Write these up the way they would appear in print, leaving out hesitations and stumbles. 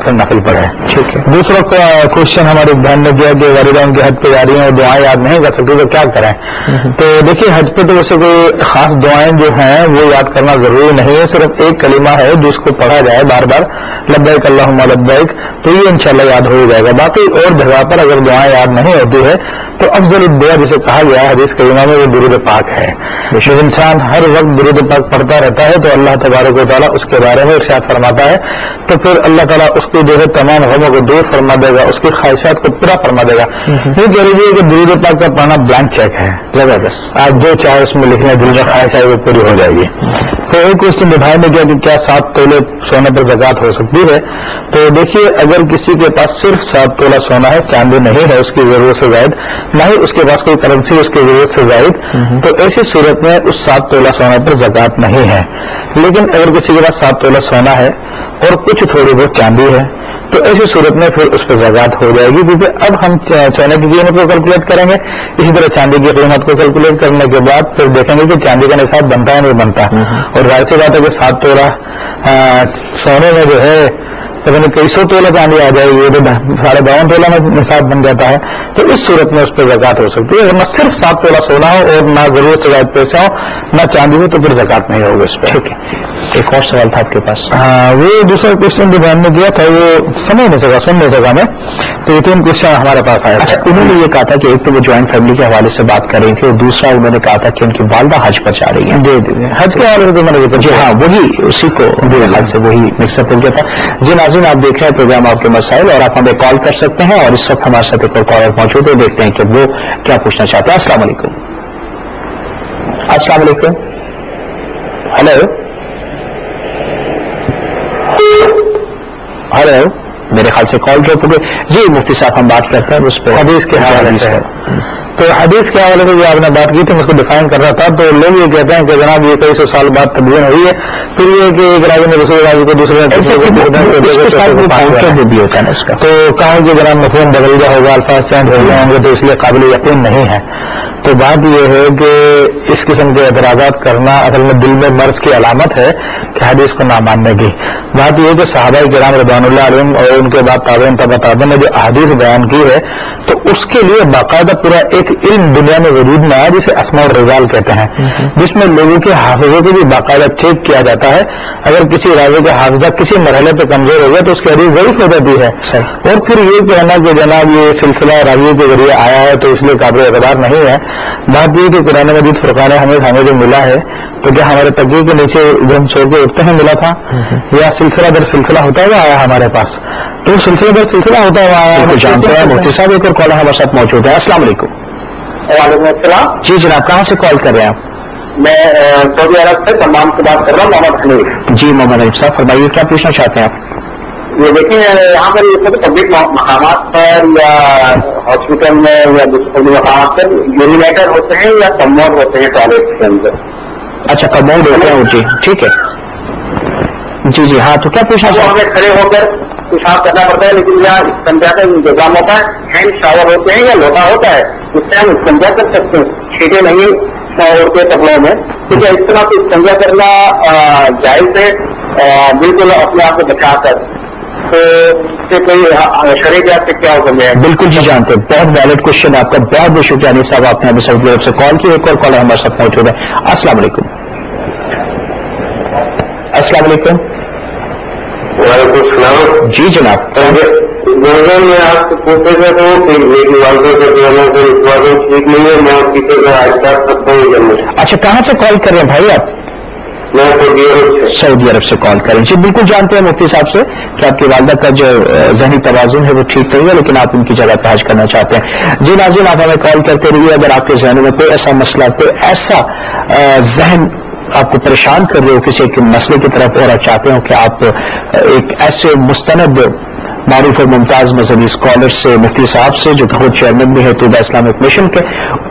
پھر نفل پڑھے. ٹھیک ہے. دوسرا کوشچن ہماری بہن نے کیا کہ والدین کے حج پہ جا رہی ہیں اور دعائیں یاد نہیں کر سکتی تو کیا کریں. تو دیکھیے حج پہ تو ویسے کوئی خاص دعائیں جو ہیں وہ یاد کرنا ضروری نہیں ہے, صرف ایک کلمہ ہے جو اس کو پڑھا جائے بار بار, لبیک اللہم لبیک, تو یہ انشاءاللہ یاد ہو جائے گا. باقی اور جگہ پر اگر دعائیں یاد نہیں ہوتی ہے تو افضل الدعا جسے کہا گیا ہے حدیث کریمہ میں وہ درود پاک ہے. جو انسان ہر وقت درود پاک پڑھتا رہتا ہے تو اللہ تبارک و تعالیٰ اس کے بارے میں ارشاد فرماتا ہے تو پھر اللہ تعالیٰ اس کو جو ہے تمام غموں کو دور فرما دے گا, اس کی خواہشات کو پورا فرما دے گا. یہ کہہ لیجیے کہ درود پاک کا پڑھنا بلانک چیک ہے, زبردست, آپ جو چاہے اس میں لکھنا دل میں خواہش ہے وہ پوری ہو جائے گی. تو ایک کوشچن بھائی نے کیا کہ کیا 7 تولے سونے پر زکات ہو سکتی ہے. تو دیکھیے اگر کسی کے پاس صرف 7 تولہ سونا ہے, چاندی نہیں ہے اس کی ضرورت سے زائد, نہ ہی اس کے پاس کوئی کرنسی اس کی ضرورت سے زائد, تو ایسی صورت میں اس 7 تولہ سونے پر زکات نہیں ہے. لیکن اگر کسی کے پاس 7 تولہ سونا ہے اور کچھ تھوڑی بہت چاندی ہے تو ایسی صورت میں پھر اس پہ زکات ہو جائے گی, کیونکہ اب ہم سونے کی قیمت کو کیلکولیٹ کریں گے, اسی طرح چاندی کی قیمت کو کیلکولیٹ کرنے کے بعد پھر دیکھیں گے کہ چاندی کا نصاب بنتا ہے نہیں بنتا. اور ظاہر سی بات ہے کہ 7 تولہ سونے میں جو ہے کئی 100 تولہ چاندی آ جائے گی, تو 52.5 تولہ میں نصاب بن جاتا ہے, تو اس صورت میں اس پہ زکات ہو سکتی ہے. ورنہ صرف 7 تولہ سونا ہو اور نہ ضرورت سے زائد پیسے ہو نہ چاندی ہو تو پھر زکات نہیں ہوگی اس پہ. ٹھیک ہے. ایک اور سوال تھا آپ کے پاس. ہاں, وہ دوسرا کوشچن جو بیان نے دیا تھا وہ سمجھ نہیں سکا, سن نہیں سکا میں, تو یہ 3 کوشچن ہمارے پاس آئے. اچھا, انہوں نے یہ کہا تھا کہ ایک تو وہ جوائنٹ فیملی کے حوالے سے بات کر رہی تھی اور دوسرا انہوں نے کہا تھا کہ ان کی والدہ حج پر جا رہی ہے. حج کے حوالے سے میں نے, جی ہاں وہی اسی کو حج سے وہی مکس اپ ہو گیا تھا. جی ناظرین, آپ دیکھ رہے ہیں پروگرام آپ کے مسائل اور آپ ہمیں کال کر سکتے ہیں, اور اس وقت ہمارے ساتھ ایک اور کالر موجود ہے, دیکھتے ہیں کہ وہ کیا پوچھنا چاہتے ہیں. السلام علیکم. السلام علیکم. ہلو ہلو, میرے خیال سے کال ڈراپ ہو گئی. جی مفتی صاحب ہم بات کرتے ہیں اس پہ حدیث کے حوالے سے. تو حدیث کے حوالے سے جو آپ نے بات کی تھی میں اس کو ڈیفائن کر رہا تھا. تو لوگ یہ کہتے ہیں کہ جناب یہ کئی 100 سال بعد تبدیل ہوئی ہے, پھر یہ کہ ایک راوی نے دوسرے راوی کو دوسرے بھی ہوتا ہے اس کا, تو کہاں کہ جناب مفہوم بدل گیا ہوگا, الفاظ چینج ہو گئے ہوں گے, تو اس لیے قابل یقین نہیں ہے. تو بات یہ ہے کہ اس قسم کے اعتراضات کرنا اصل میں دل میں مرض کی علامت ہے کہ حدیث کو نہ ماننے کی. بات یہ ہے کہ صحابہ کرام رضوان اللہ علیہم اور ان کے بعد تابعین تبع تابعین نے جو احادیث بیان کی ہے تو اس کے لیے باقاعدہ پورا ایک علم دنیا میں وجود میں آیا جسے اسماء الرجال کہتے ہیں, جس میں لوگوں کے حافظوں کو بھی باقاعدہ چیک کیا جاتا ہے. اگر کسی راوی کا حافظہ کسی مرحلے پہ کمزور ہو گیا تو اس کی حدیث ضعیف ہو جاتی ہے. اور پھر یہ کہنا کہ جناب یہ سلسلہ راویوں کے ذریعے آیا ہے تو اس لیے قابل اعتبار نہیں ہے. بات یہ کہ قرآن مجید فرقان حمید ہمیں جو ملا ہے تو کیا ہمارے تقوی کے نیچے جو ہم سو کے اٹھتے ہیں ملا تھا, یا سلسلہ در سلسلہ ہوتا ہوا آیا ہمارے پاس؟ تو سلسلہ در سلسلہ ہوتا ہوا آیا. جانتے ہیں مفتی صاحب ایک اور کال ہمارے ساتھ موجود ہے. السلام علیکم. وعلیکم السلام. جی جناب, کہاں سے کال کر رہے ہیں آپ؟ میں سعودی عرب سے تمام سے بات کر رہا ہوں, محمد حنیف. جی محمد حنیف صاحب فرمائیے, کیا پوچھنا چاہتے ہیں آپ؟ یہ دیکھیں یہاں پر یہ پبلک مقامات پر یا ہاسپٹل میں یا دوسرے مقامات پر یورینیٹر ہوتے ہیں یا کموڈ ہوتے ہیں ٹوائلٹ کے اندر. اچھا کموڈ ہوتے ہیں, جی ٹھیک ہے. جی جی ہاں, تو کیا پوچھنا چاہتے ہیں؟ ہمیں کھڑے ہو کر پیشاب کرنا پڑتا ہے, لیکن یا استنجا کا انتظام ہوتا ہے, ہینڈ شاور ہوتے ہیں یا لوٹا ہوتا ہے, اس سے ہم استنجا کر سکتے ہیں, چھیٹے نہیں عورتیں کپڑوں میں. تو کیا اس طرح سے استنجا کرنا جائز ہے بالکل اپنے آپ کو بچا کر؟ تو اس سے کوئی شرعیہ سے کیا حکم ہے؟ بالکل جی جانتے ہیں, بہت ویلڈ کوشچن آپ کا, بہت بہت شکریہ حنیف صاحب, آپ نے ابھی سعودی عرب سے کال کی. ایک اور کالر ہمارے ساتھ موجود ہے. السلام علیکم. السلام علیکم. وعلیکم السلام. جی جناب. میں آپ سے پوچھ رہا ہوں کہ میری والدوں سے ٹھیک نہیں ہے, میں کسی کا احساس سکتا ہوں. اچھا کہاں سے کال کر رہے ہیں بھائی آپ؟ سعودی عرب سے کال کریں. جی بالکل جانتے ہیں مفتی صاحب سے کہ آپ کی والدہ کا جو ذہنی توازن ہے وہ ٹھیک نہیں ہے, لیکن آپ ان کی جگہ پہ حج کرنا چاہتے ہیں. جی ناظرین, آپ ہمیں کال کرتے رہیے اگر آپ کے ذہنوں میں کوئی ایسا مسئلہ, کوئی ایسا ذہن آپ کو پریشان کر رہے ہو کسی ایک مسئلے کی طرف, اور آپ چاہتے ہو کہ آپ ایک ایسے مستند معروف اور ممتاز مذہبی اسکالر سے، مفتی صاحب سے جو کہ خود چیئرمین بھی ہے طلباء اسلامک مشن کے،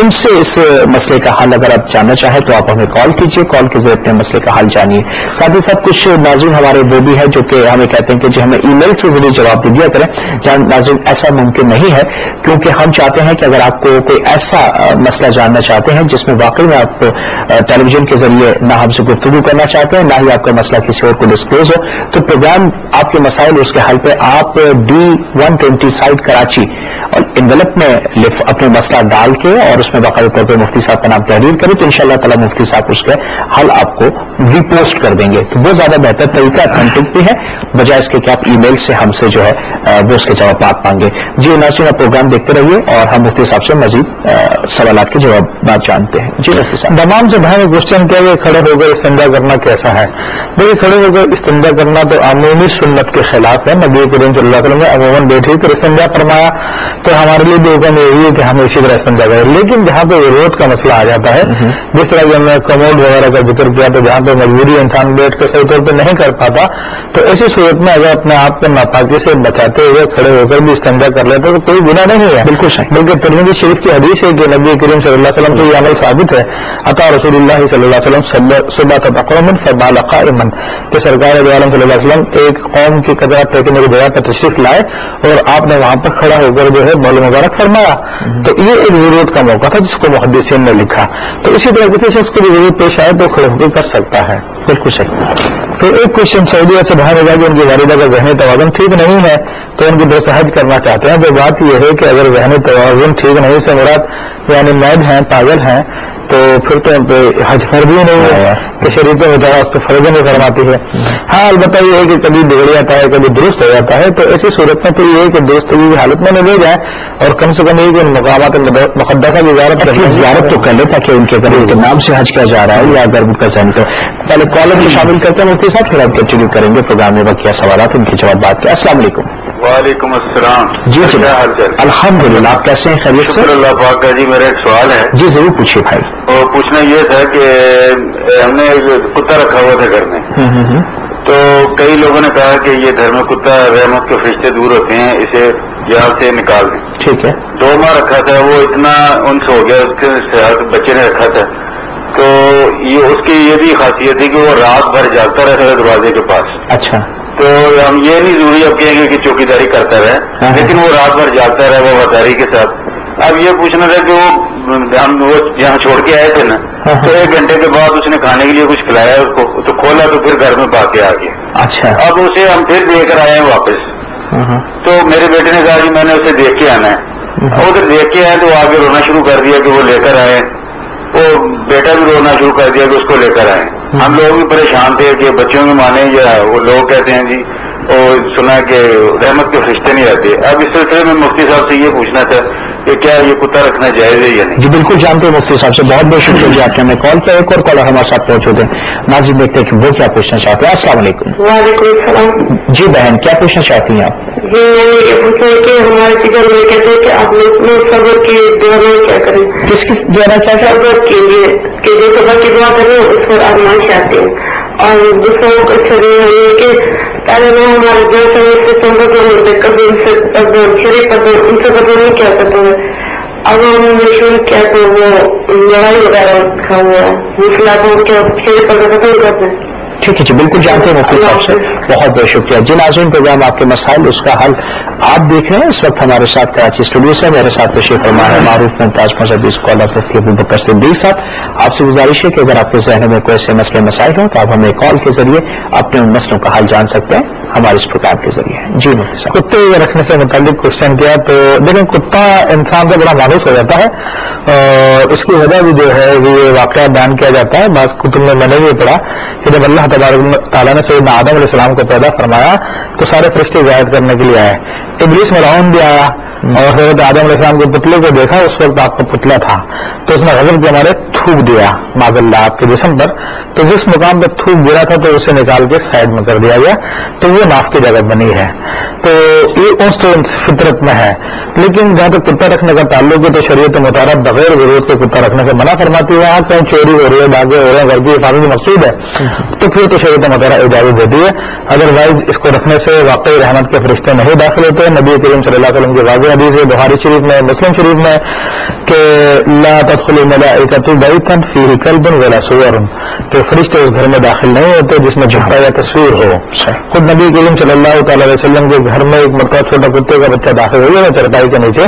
ان سے اس مسئلے کا حل اگر آپ جاننا چاہیں تو آپ ہمیں کال کیجیے، کال کے ذریعے اپنے مسئلے کا حل جانیے. ساتھ ہی ساتھ کچھ ناظرین ہمارے وہ بھی ہے جو کہ ہمیں کہتے ہیں کہ جی ہمیں ای میل سے ذریعے جواب دے دیا کریں. جہاں ناظرین ایسا ممکن نہیں ہے، کیونکہ ہم چاہتے ہیں کہ اگر آپ کو کوئی ایسا مسئلہ جاننا چاہتے ہیں جس میں واقعی میں آپ ٹیلی ویژن کے ذریعے نہ ہم سے گفتگو کرنا چاہتے ہیں، نہ ہی آپ کا مسئلہ کسی اور کو ڈسکلوز ہو، تو پروگرام آپ کے مسائل اس کے حل پہ آپ D120 سائٹ کراچی اور انویلپ میں اپنے مسئلہ ڈال کے اور اس میں باقاعدہ طور پہ مفتی صاحب کا نام تحریر کریں تو انشاءاللہ تعالی مفتی صاحب اس کے حل آپ کو ری پوسٹ کر دیں گے. تو وہ زیادہ بہتر طریقہ اتھینٹک بھی ہے بجائے اس کے کہ آپ ای میل سے ہم سے جو ہے وہ اس کے جوابات مانگے. جی ناظرین آپ پروگرام دیکھتے رہیے اور ہم مفتی صاحب سے مزید سوالات کے جوابات جانتے ہیں. جی مفتی صاحب. تمام سے بھائی نے کوشچن کیا کہ کھڑے ہو کر استنجا کرنا کیسا ہے. دیکھیے کھڑے ہو کر استنجا کرنا تو عمومی سنت کے خلاف ہے. نبی کریم صلی اللہ علیہ وسلم نے عموماً بیٹھے کر استنجا فرمایا تو ہمارے لیے بھی حکم یہی ہے کہ ہم اسی طرح استنجا کریں. لیکن جہاں پہ ضرورت کا مسئلہ آ جاتا ہے، جس طرح کہ ہم نے کموڈ وغیرہ کا ذکر کیا، تو جہاں پہ مجبوری انسان بیٹھ کے صحیح طور پہ نہیں کر پاتا تو ایسی صورت میں اگر اپنے آپ کو ناپاکی سے بچاتے ہوئے کھڑے ہو کر بھی استنجا کر لیتے تو کوئی گناہ نہیں ہے. بالکل صحیح. بلکہ ترمذی شریف کی حدیث ہے کہ نبی کریم صلی اللہ علیہ وسلم سے یہ عمل ثابت ہے. عطا رسول اللہ صلی اللہ علیہ وسلم صبح تقوم فبال قائما، کہ سرکار دو عالم صلی اللہ علیہ وسلم ایک قوم کی کچرا پھینکنے کی جگہ پر تشریف لائے اور آپ نے وہاں پر کھڑا ہو کر جو ہے بول مبارک فرمایا. تو یہ ایک ضرورت کا موقع تھا جس کو محدثین نے لکھا. تو اسی طرح کسی شخص کو بھی ضرورت پیش آئے تو کھڑے ہو کے کر سکتا ہے. بالکل صحیح. تو ایک کوشچن سعودیہ سے باہر ہوگا کہ ان کی والدہ کا ذہنی توازن ٹھیک نہیں ہے تو ان کی درس حج کرنا چاہتے ہیں. تو بات یہ ہے کہ اگر ذہنی توازن ٹھیک نہیں سے مراد یعنی میڈ ہیں، پاگل ہیں، تو پھر تو حج فرض ہی نہیں ہے کہ شریعت مطالعہ اس پہ فرض نہیں فرماتی ہے. ہاں البتہ یہ ہے کہ کبھی بگڑ جاتا ہے، کبھی درست ہو جاتا ہے، تو ایسی صورت میں پھر یہ ہے کہ درستگی کی حالت میں لے جائیں اور کم سے کم یہ کہ ان مقامات مقدسہ کی زیارت تو کر لے تاکہ ان کے اگر ان کے نام سے حج کیا جا رہا ہے یا اگر ان کا ذہن تو پہلے کالر کو شامل کرتے ہیں مفتی صاحب، پھر ہم کنٹینیو کریں گے پروگرام میں بقیہ سوالات ان کے جوابات کے. السلام علیکم. وعلیکم السلام. جی جی الحمد للہ. آپ کیسے ہیں؟ خیریت سے؟ اللہ پاک کا. جی میرا ایک سوال ہے. جی ضرور پوچھیے بھائی. اور پوچھنا یہ تھا کہ ہم نے کتا رکھا ہوا تھا گھر میں، تو کئی لوگوں نے کہا کہ یہ گھر میں کتا رحمت کے فرشتے دور ہوتے ہیں، اسے یہاں سے نکال دیں. ٹھیک ہے. 2 ماہ رکھا تھا، وہ اتنا انس ہو گیا اس کے ساتھ، بچے نے رکھا تھا تو یہ اس کی یہ بھی خاصیت تھی کہ وہ رات بھر جاگتا رہتا ہے دروازے کے پاس. اچھا. تو ہم یہ نہیں ضروری اب کہیں گے کہ چوکیداری کرتا رہے، لیکن وہ رات بھر جاگتا رہے وہ وفاداری کے ساتھ. اب یہ پوچھنا تھا کہ وہ جہاں چھوڑ کے آئے تھے نا، تو 1 گھنٹے کے بعد اس نے کھانے کے لیے کچھ کھلایا اس کو، تو کھولا تو پھر گھر میں پا کے آ گیا. اچھا. اب اسے ہم پھر لے کر آئے ہیں واپس. تو میرے بیٹے نے کہا کہ میں نے اسے دیکھ کے آنا ہے. ادھر دیکھ کے آئے تو آگے رونا شروع کر دیا کہ وہ لے کر آئے. وہ بیٹا بھی رونا شروع کر دیا کہ اس کو لے کر آئے. ہم لوگ بھی پریشان تھے کہ بچوں کی مانے یا وہ لوگ کہتے ہیں جی اور سنا کہ رحمت کے فرشتے نہیں آتے. اب اس سلسلے میں مفتی صاحب سے یہ پوچھنا تھا کہ کیا یہ کتا رکھنا جائز ہے یا نہیں؟ جی بالکل جانتے ہیں مفتی صاحب سے. بہت بہت شکریہ جی آپ نے ہمیں کال کیا. ایک اور کالر ہمارے ساتھ پہنچ ہوتے ہیں. ناظرین دیکھتے ہیں کہ وہ کیا پوچھنا چاہتے ہیں. السلام علیکم. وعلیکم السلام. جی بہن کیا پوچھنا چاہتی ہیں آپ؟ جی میں نے یہ پوچھا کہ ہمارے فکر میں کہتے ہیں کہ آپ لوگ صبر کی دعا میں کیا کریں؟ کس کس دعا کیا صبر کے لیے کہ جو صبر کی دعا کریں اس پر آپ مان چاہتے ہیں. اور دوسروں کو اچھا یہ کہ پہلے میں ہمارے جو سے صبر ہوتے کبھی ان سے شریک ان سے قدر نہیں کیا کرتے ہیں. اب ہم نے شروع کیا تو وہ لڑائی وغیرہ رکھا ہوا ہے مسئلہ کیا شریک قدر ختم کرتے ہیں. ٹھیک ہے جی بالکل جانتے ہیں مفتی صاحب سے. بہت بہت شکریہ. جی ناظرین پروگرام آپ کے مسائل اس کا حل آپ دیکھ رہے ہیں. اس وقت ہمارے ساتھ کراچی اسٹوڈیو سے میرے ساتھ تشریف فرما ہے معروف ممتاز مذہبی اسکالر مفتی ابوبکر صدیق صاحب. آپ سے گزارش ہے کہ اگر آپ کے ذہن میں کوئی ایسے مسئلے مسائل ہوں تو آپ ہمیں کال کے ذریعے اپنے ان مسئلوں کا حل جان سکتے ہیں ہمارے اس پروگرام کے ذریعے. جی مفتی صاحب. کتے رکھنے سے متعلق کوشچن کیا تو دیکھیں کتا انسان سے بڑا مانوس ہو جاتا ہے اور اس کی وجہ بھی جو ہے یہ واقعہ بیان کیا جاتا ہے. بعض کتب میں نے بھی پڑھا کہ جب اللہ تبارک تعالیٰ نے سیدنا آدم علیہ السلام کو پیدا فرمایا تو سارے فرشتے ہدایت کرنے کے لیے آئے. ابلیس ملعون بھی آیا اور حضرت آدم علیہ السلام کے پتلے کو دیکھا. اس وقت آپ کا پتلا تھا تو اس نے غضب کے ہمارے تھوک دیا معاذ اللہ آپ کے جسم پر. تو جس مقام پہ تھوک گرا تھا تو اسے نکال کے سائڈ میں کر دیا گیا تو وہ ناف کی جگہ بنی ہے. تو یہ اس تو فطرت میں ہے. لیکن جہاں تک کتا رکھنے کا تعلق ہے تو شریعت مطالعہ بغیر ضرورت کے کتا رکھنے سے منع فرماتی ہے. آپ کہیں چوری ہو رہی ہے, ڈاکے ہو رہے ہیں, گھر کی حفاظت مقصود ہے تو پھر تو شریعت مطالعہ اجازت دیتی ہے. ادروائز اس کو رکھنے سے واقعی رحمت کے فرشتے نہیں داخل ہوتے. نبی کریم صلی اللہ علیہ وسلم کی واضح حدیث ہے بخاری شریف میں, مسلم شریف میں, کہ لا تدخل الملائکۃ بیتا فیہ کلب ولا صور, کہ فرشتے اس گھر میں داخل نہیں ہوتے جس میں جھپا یا تصویر ہو. خود نبی کریم صلی اللہ تعالی علیہ وسلم کے گھر میں ایک مرتبہ چھوٹا کتے کا بچہ داخل ہو گیا چرپائی کے نیچے,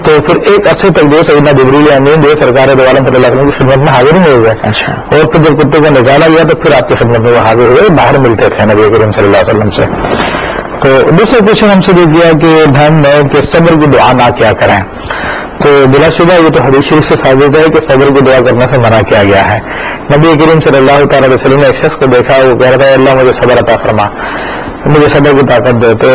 تو پھر ایک عرصے تک جو سیدنا جبریل امین جو سرکار دو عالم صلی اللہ علیہ وسلم کی خدمت میں حاضر نہیں ہوئے. اور پھر جب کتے کو نکالا گیا تو پھر آپ کی خدمت میں وہ حاضر ہوئے, باہر ملتے تھے نبی کریم صلی اللہ علیہ وسلم سے. تو دوسرا کوشچن ہم سے یہ کیا کہ بہن میں کہ صبر کی دعا نہ کیا کریں. تو بلا شبہ یہ تو حدیث شریف سے ثابت ہے کہ صبر کی دعا کرنے سے منع کیا گیا ہے. نبی کریم صلی اللہ تعالی علیہ وسلم نے ایک شخص کو دیکھا, وہ کہہ رہا تھا اللہ مجھے صبر عطا فرما, مجھے صبر کی طاقت دے. تو